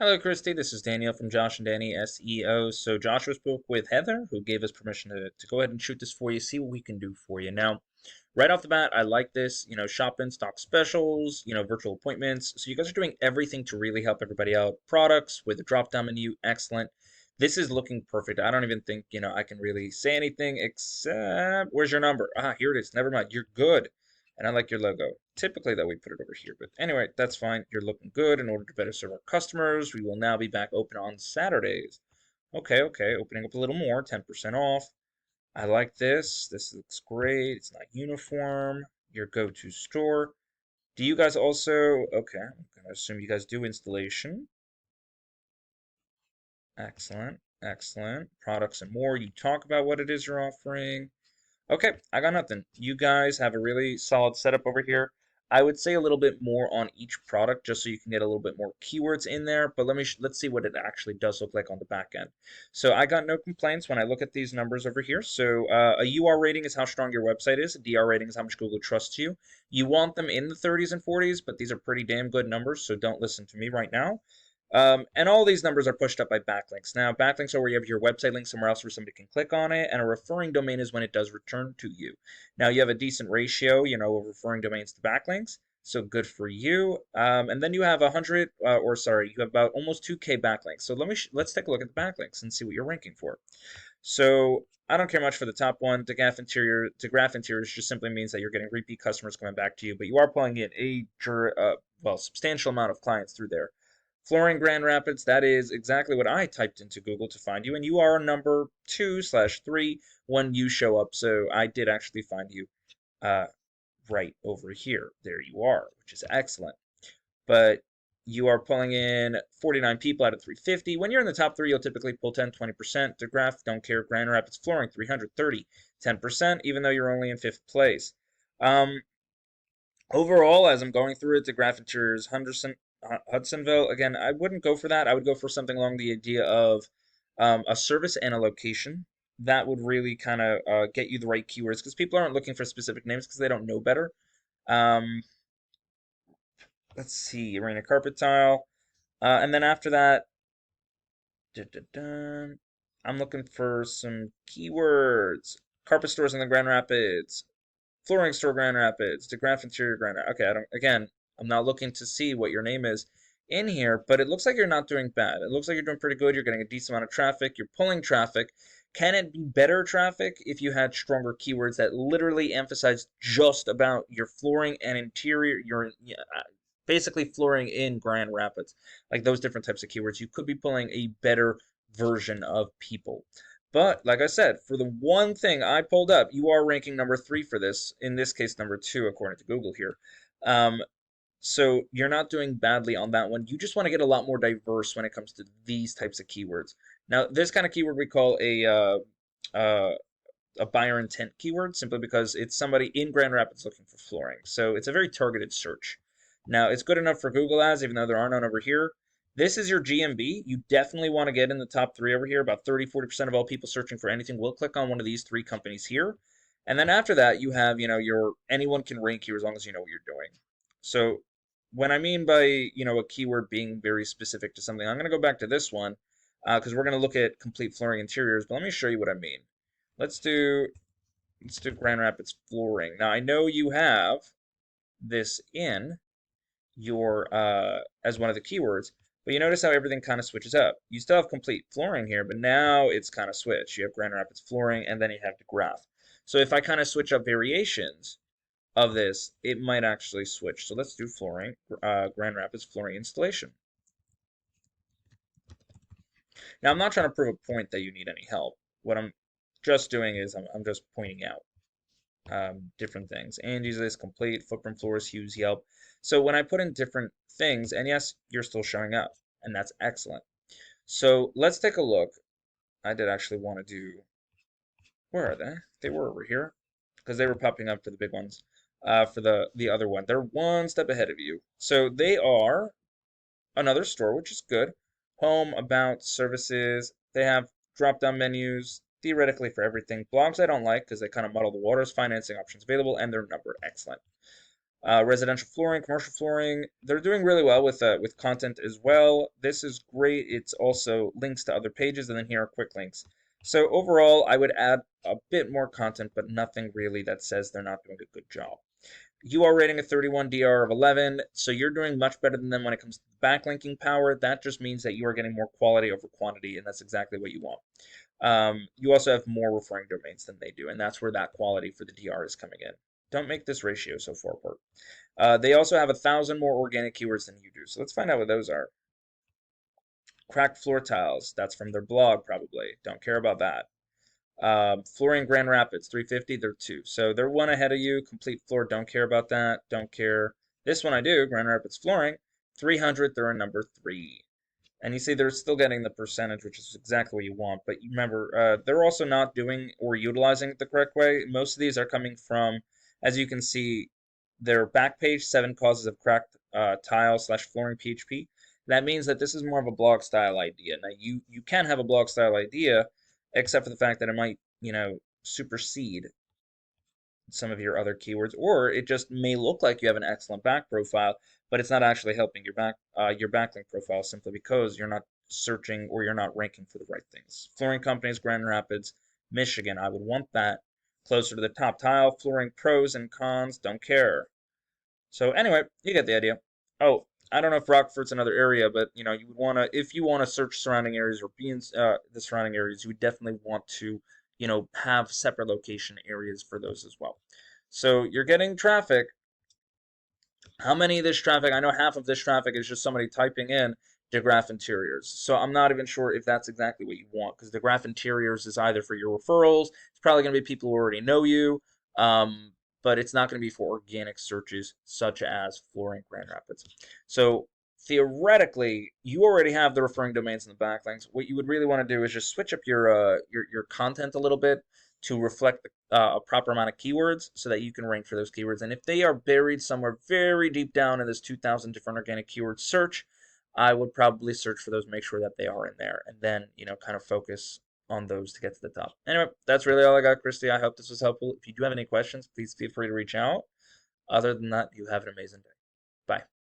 Hello, Christy. This is Daniel from Josh and Danny SEO. So Joshua spoke with Heather, who gave us permission to go ahead and shoot this for you, see what we can do for you. Now, right off the bat, I like this, shop in stock specials, virtual appointments. So you guys are doing everything to really help everybody out. Products with a drop-down menu, excellent. This is looking perfect. I don't even think, I can really say anything except, where's your number? Ah, here it is. Never mind. You're good. And I like your logo. Typically, that we put it over here, but anyway, that's fine. You're looking good. In order to better serve our customers, we will now be back open on Saturdays. Okay, okay, opening up a little more, 10% off. I like this. This looks great. It's not uniform. Your go-to store. Do you guys also, okay, I'm gonna assume you guys do installation. Excellent, excellent. Products and more. You talk about what it is you're offering. Okay, I got nothing. You guys have a really solid setup over here. I would say a little bit more on each product just so you can get a little bit more keywords in there, but let's see what it actually does look like on the back end. So I got no complaints when I look at these numbers over here. So a UR rating is how strong your website is. A DR rating is how much Google trusts you. You want them in the 30s and 40s, but these are pretty damn good numbers, so don't listen to me right now. And all these numbers are pushed up by backlinks. Now, backlinks are where you have your website link somewhere else where somebody can click on it, and a referring domain is when it does return to you. Now, you have a decent ratio, of referring domains to backlinks, so good for you. And then you have 100, you have about almost 2K backlinks. So let's take a look at the backlinks and see what you're ranking for. So I don't care much for the top one. Degraaf interiors just simply means that you're getting repeat customers coming back to you, but you are pulling in a substantial amount of clients through there. Flooring Grand Rapids, that is exactly what I typed into Google to find you, and you are number 2/3 when you show up. So I did actually find you uh, right over here. There you are, which is excellent. But you are pulling in 49 people out of 350. When you're in the top three, you'll typically pull 10, 20%. Degraaf, don't care. Grand Rapids Flooring, 330, 10%, even though you're only in fifth place. Um, Overall, as I'm going through it, Degraaf Interiors, Hudsonville, again, I wouldn't go for that. I would go for something along the idea of a service and a location. That would really kind of get you the right keywords because people aren't looking for specific names because they don't know better. Um, let's see, arena carpet tile. And then after that, I'm looking for some keywords. Carpet stores in the Grand Rapids, flooring store Grand Rapids, Degraaf Interior Grand Rapids. Okay, I'm not looking to see what your name is in here, but it looks like you're not doing bad. It looks like you're doing pretty good. You're getting a decent amount of traffic. You're pulling traffic. Can it be better traffic if you had stronger keywords that literally emphasize just about your flooring and interior, basically flooring in Grand Rapids, like those different types of keywords? You could be pulling a better version of people. But like I said, for the one thing I pulled up, you are ranking number 3 for this. In this case, number 2 according to Google here. Um, so you're not doing badly on that one. You just want to get a lot more diverse when it comes to these types of keywords. Now, this kind of keyword we call uh, a buyer intent keyword simply because it's somebody in Grand Rapids looking for flooring. So it's a very targeted search. Now, it's good enough for Google Ads, even though there are none over here. This is your GMB. You definitely want to get in the top 3 over here. About 30-40% of all people searching for anything will click on one of these 3 companies here. And then after that, you have, your anyone can rank here as long as you know what you're doing. So when I mean by, a keyword being very specific to something, I'm going to go back to this one because we're going to look at complete flooring interiors, but let me show you what I mean. Let's do Grand Rapids flooring. Now I know you have this in your as one of the keywords, but you notice how everything kind of switches up. You still have complete flooring here, but now it's kind of switched. You have Grand Rapids flooring, and then you have Degraaf. So if I kind of switch up variations of this, it might actually switch. So let's do flooring, Grand Rapids flooring installation. Now I'm not trying to prove a point that you need any help. What I'm just doing is I'm just pointing out different things. Angie's List, Complete, Footprint Floors, Hughes, Yelp. So when I put in different things, and yes, you're still showing up, and that's excellent. So let's take a look. I did actually want to do, where are they? They were over here, because they were popping up for the big ones. For the other one, they're one step ahead of you. So they are another store, which is good. Home, about, services. They have drop-down menus, theoretically for everything. Blogs I don't like because they kind of muddle the waters. Financing options available, and their number excellent. Residential flooring, commercial flooring, they're doing really well with content as well. This is great. It's also links to other pages, and then here are quick links. So overall, I would add a bit more content, but nothing really that says they're not doing a good job. You are rating a 31 DR of 11, so you're doing much better than them when it comes to backlinking power. That just means that you are getting more quality over quantity, and that's exactly what you want. You also have more referring domains than they do, and that's where that quality for the DR is coming in. Don't make this ratio so far apart. They also have 1,000 more organic keywords than you do, so let's find out what those are. Cracked floor tiles, that's from their blog probably. Don't care about that. Flooring Grand Rapids, 350, they're 2. So they're 1 ahead of you. Complete floor, don't care about that. Don't care. This one I do, Grand Rapids Flooring, 300, they're a number 3. And you see they're still getting the percentage, which is exactly what you want. But remember, they're also not doing or utilizing it the correct way. Most of these are coming from, as you can see, their back page, 7 causes of cracked tile slash flooring PHP. That means that this is more of a blog style idea. Now, you can have a blog style idea, except for the fact that it might, supersede some of your other keywords, or it just may look like you have an excellent back profile, but it's not actually helping your backlink profile simply because you're not searching or you're not ranking for the right things. Flooring companies, Grand Rapids, Michigan, I would want that closer to the top tile. Flooring pros and cons, don't care. So anyway, you get the idea. Oh, I don't know if Rockford's another area, but you would want to, if you want to search surrounding areas or be in the surrounding areas, you would definitely want to, have separate location areas for those as well. So you're getting traffic. How many of this traffic? I know half of this traffic is just somebody typing in Degraaf Interiors. So I'm not even sure if that's exactly what you want, because Degraaf Interiors is either for your referrals. It's probably going to be people who already know you. But it's not going to be for organic searches such as Flooring Grand Rapids. So theoretically, you already have the referring domains and the backlinks. What you would really want to do is just switch up your content a little bit to reflect a proper amount of keywords so that you can rank for those keywords. And if they are buried somewhere very deep down in this 2,000 different organic keyword search, I would probably search for those, make sure that they are in there, and then kind of focus on those to get to the top. Anyway, that's really all I got, Christy. I hope this was helpful. If you do have any questions, please feel free to reach out. Other than that, you have an amazing day. Bye.